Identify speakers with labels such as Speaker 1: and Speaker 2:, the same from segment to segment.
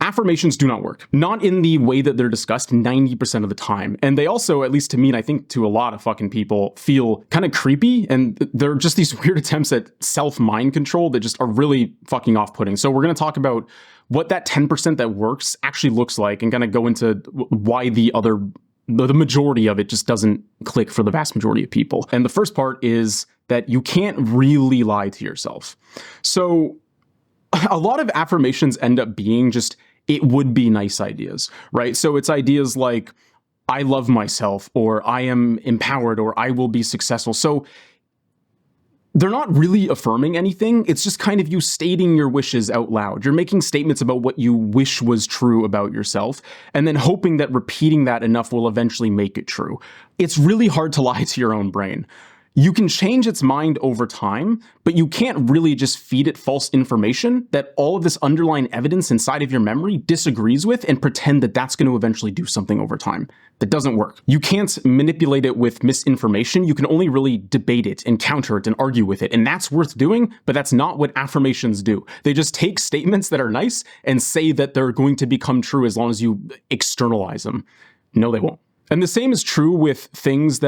Speaker 1: affirmations do not work. Not in the way that they're discussed 90% of the time. And they also, at least to me, and I think to a lot of fucking people, feel kind of creepy. And they're just these weird attempts at self-mind control that just are really fucking off-putting. So we're going to talk about what that 10% that works actually looks like and kind of go into why the majority of it just doesn't click for the vast majority of people. And the first part is that you can't really lie to yourself. So a lot of affirmations end up being just, it would be nice ideas, right? So it's ideas like, I love myself, or I am empowered, or I will be successful. So they're not really affirming anything. It's just kind of you stating your wishes out loud. You're making statements about what you wish was true about yourself, and then hoping that repeating that enough will eventually make it true. It's really hard to lie to your own brain. You can change its mind over time, but you can't really just feed it false information that all of this underlying evidence inside of your memory disagrees with and pretend that that's going to eventually do something over time. That doesn't work. You can't manipulate it with misinformation. You can only really debate it and counter it and argue with it. And that's worth doing, but that's not what affirmations do. They just take statements that are nice and say that they're going to become true as long as you externalize them. No, they won't. And the same is true with things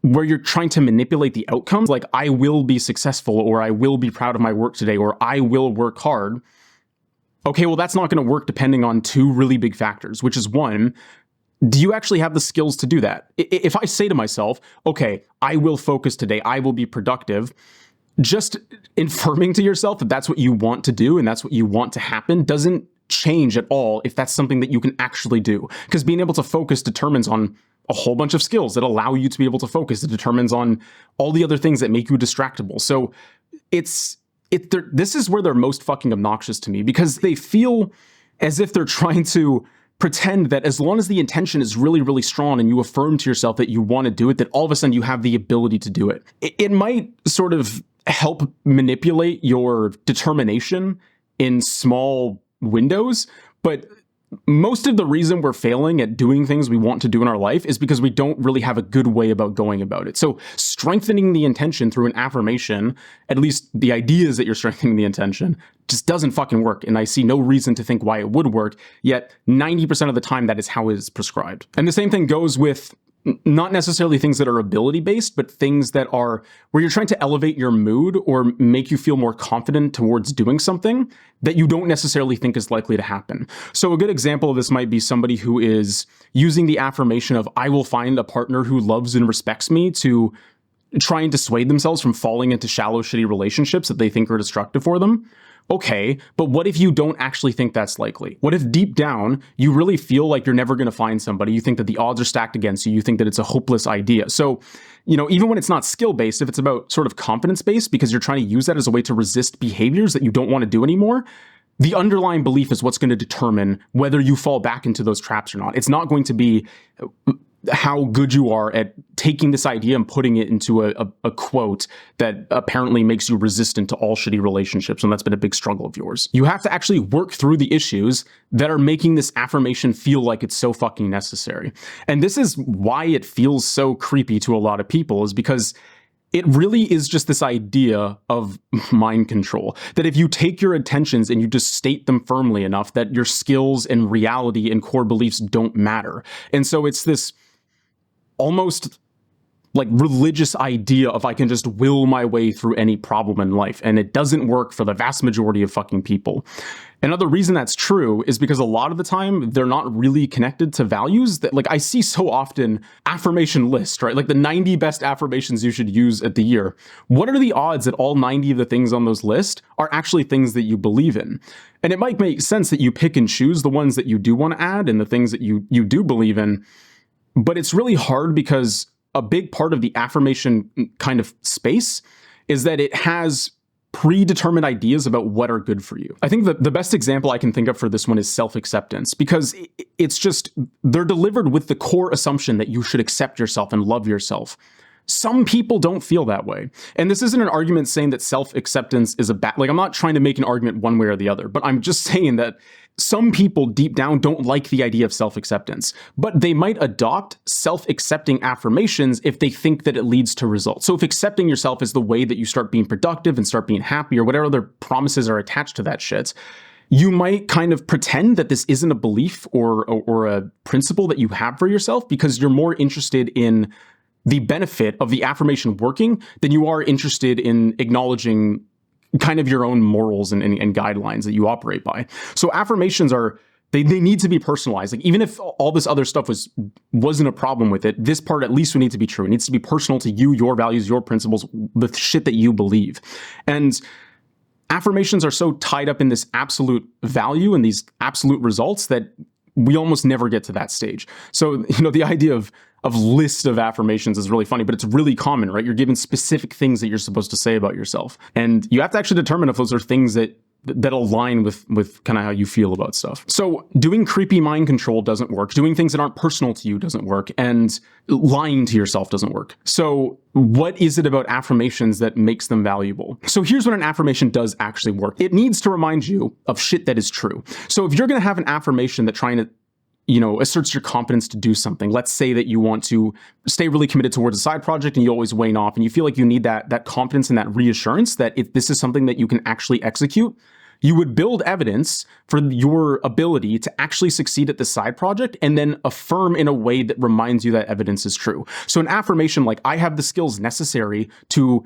Speaker 1: where you're trying to manipulate the outcomes, like I will be successful, or I will be proud of my work today, or I will work hard. Okay, well, that's not going to work depending on two really big factors, which is one, do you actually have the skills to do that? If I say to myself, okay, I will focus today, I will be productive, just affirming to yourself that that's what you want to do and that's what you want to happen doesn't change at all if that's something that you can actually do. Because being able to focus determines on a whole bunch of skills that allow you to be able to focus. It determines on all the other things that make you distractible. So this is where they're most fucking obnoxious to me, because they feel as if they're trying to pretend that as long as the intention is really, really strong and you affirm to yourself that you want to do it, that all of a sudden you have the ability to do it. It might sort of help manipulate your determination in small windows, but most of the reason we're failing at doing things we want to do in our life is because we don't really have a good way about going about it. So strengthening the intention through an affirmation, at least the idea is that you're strengthening the intention, just doesn't fucking work. And I see no reason to think why it would work, yet 90% of the time that is how it is prescribed. And the same thing goes with not necessarily things that are ability-based, but things that are where you're trying to elevate your mood or make you feel more confident towards doing something that you don't necessarily think is likely to happen. So a good example of this might be somebody who is using the affirmation of, I will find a partner who loves and respects me, to try and dissuade themselves from falling into shallow, shitty relationships that they think are destructive for them. Okay, but what if you don't actually think that's likely? What if deep down, you really feel like you're never going to find somebody? You think that the odds are stacked against you. You think that it's a hopeless idea. So, even when it's not skill-based, if it's about sort of confidence-based, because you're trying to use that as a way to resist behaviors that you don't want to do anymore, the underlying belief is what's going to determine whether you fall back into those traps or not. It's not going to be how good you are at taking this idea and putting it into a quote that apparently makes you resistant to all shitty relationships, and that's been a big struggle of yours. You have to actually work through the issues that are making this affirmation feel like it's so fucking necessary. And this is why it feels so creepy to a lot of people, is because it really is just this idea of mind control, that if you take your intentions and you just state them firmly enough, that your skills and reality and core beliefs don't matter. And so it's this almost like religious idea of I can just will my way through any problem in life. And it doesn't work for the vast majority of fucking people. Another reason that's true is because a lot of the time they're not really connected to values. That, like, I see so often affirmation lists, right? Like the 90 best affirmations you should use at the year. What are the odds that all 90 of the things on those lists are actually things that you believe in? And it might make sense that you pick and choose the ones that you do want to add and the things that you do believe in. But it's really hard because a big part of the affirmation kind of space is that it has predetermined ideas about what are good for you. I think that the best example I can think of for this one is self-acceptance, because it's just, they're delivered with the core assumption that you should accept yourself and love yourself. Some people don't feel that way. And this isn't an argument saying that self-acceptance is a bad, like, I'm not trying to make an argument one way or the other, but I'm just saying that some people deep down don't like the idea of self-acceptance, but they might adopt self-accepting affirmations if they think that it leads to results. So if accepting yourself is the way that you start being productive and start being happy, or whatever other promises are attached to that shit, you might kind of pretend that this isn't a belief or a principle that you have for yourself because you're more interested in the benefit of the affirmation working than you are interested in acknowledging kind of your own morals and guidelines that you operate by. So affirmations they need to be personalized. Like, even if all this other stuff wasn't a problem with it, this part at least would need to be true. It needs to be personal to you, your values, your principles, the shit that you believe. And affirmations are so tied up in this absolute value and these absolute results that we almost never get to that stage. So, the idea of list of affirmations is really funny, but it's really common, right? You're given specific things that you're supposed to say about yourself. And you have to actually determine if those are things that align with kind of how you feel about stuff. So doing creepy mind control doesn't work. Doing things that aren't personal to you doesn't work. And lying to yourself doesn't work. So what is it about affirmations that makes them valuable? So here's what an affirmation does actually work. It needs to remind you of shit that is true. So if you're going to have an affirmation that trying to asserts your competence to do something. Let's say that you want to stay really committed towards a side project and you always wane off and you feel like you need that confidence and that reassurance that if this is something that you can actually execute, you would build evidence for your ability to actually succeed at this side project and then affirm in a way that reminds you that evidence is true. So an affirmation like, I have the skills necessary to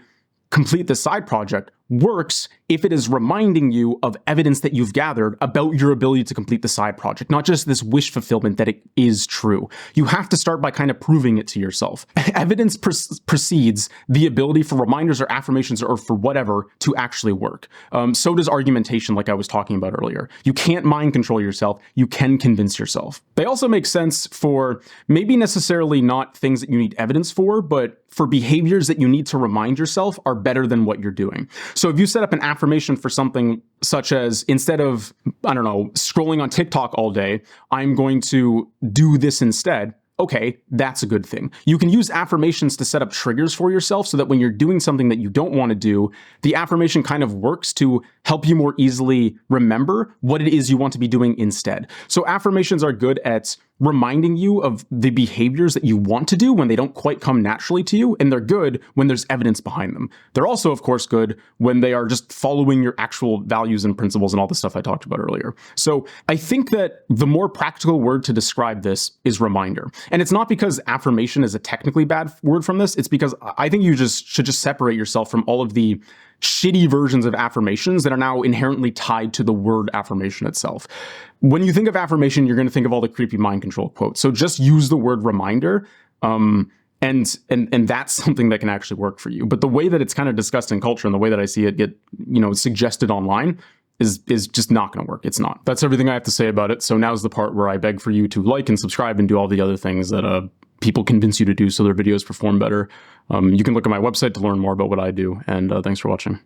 Speaker 1: complete the side project works if it is reminding you of evidence that you've gathered about your ability to complete the side project, not just this wish fulfillment that it is true. You have to start by kind of proving it to yourself. Evidence precedes the ability for reminders or affirmations or for whatever to actually work. So does argumentation, like I was talking about earlier. You can't mind control yourself. You can convince yourself. They also make sense for maybe necessarily not things that you need evidence for, but for behaviors that you need to remind yourself are better than what you're doing. So if you set up an affirmation for something such as, instead of, scrolling on TikTok all day, I'm going to do this instead. Okay, that's a good thing. You can use affirmations to set up triggers for yourself so that when you're doing something that you don't want to do, the affirmation kind of works to help you more easily remember what it is you want to be doing instead. So affirmations are good at reminding you of the behaviors that you want to do when they don't quite come naturally to you, and they're good when there's evidence behind them. They're also, of course, good when they are just following your actual values and principles and all the stuff I talked about earlier. So I think that the more practical word to describe this is reminder. And it's not because affirmation is a technically bad word from this. It's because I think you should just separate yourself from all of the shitty versions of affirmations that are now inherently tied to the word affirmation itself. When you think of affirmation, you're going to think of all the creepy mind control quotes. So just use the word reminder, and that's something that can actually work for you. But the way that it's kind of discussed in culture and the way that I see it get, suggested online is just not going to work. It's not. That's everything I have to say about it. So now's the part where I beg for you to like and subscribe and do all the other things that people convince you to do so their videos perform better. You can look at my website to learn more about what I do, and thanks for watching.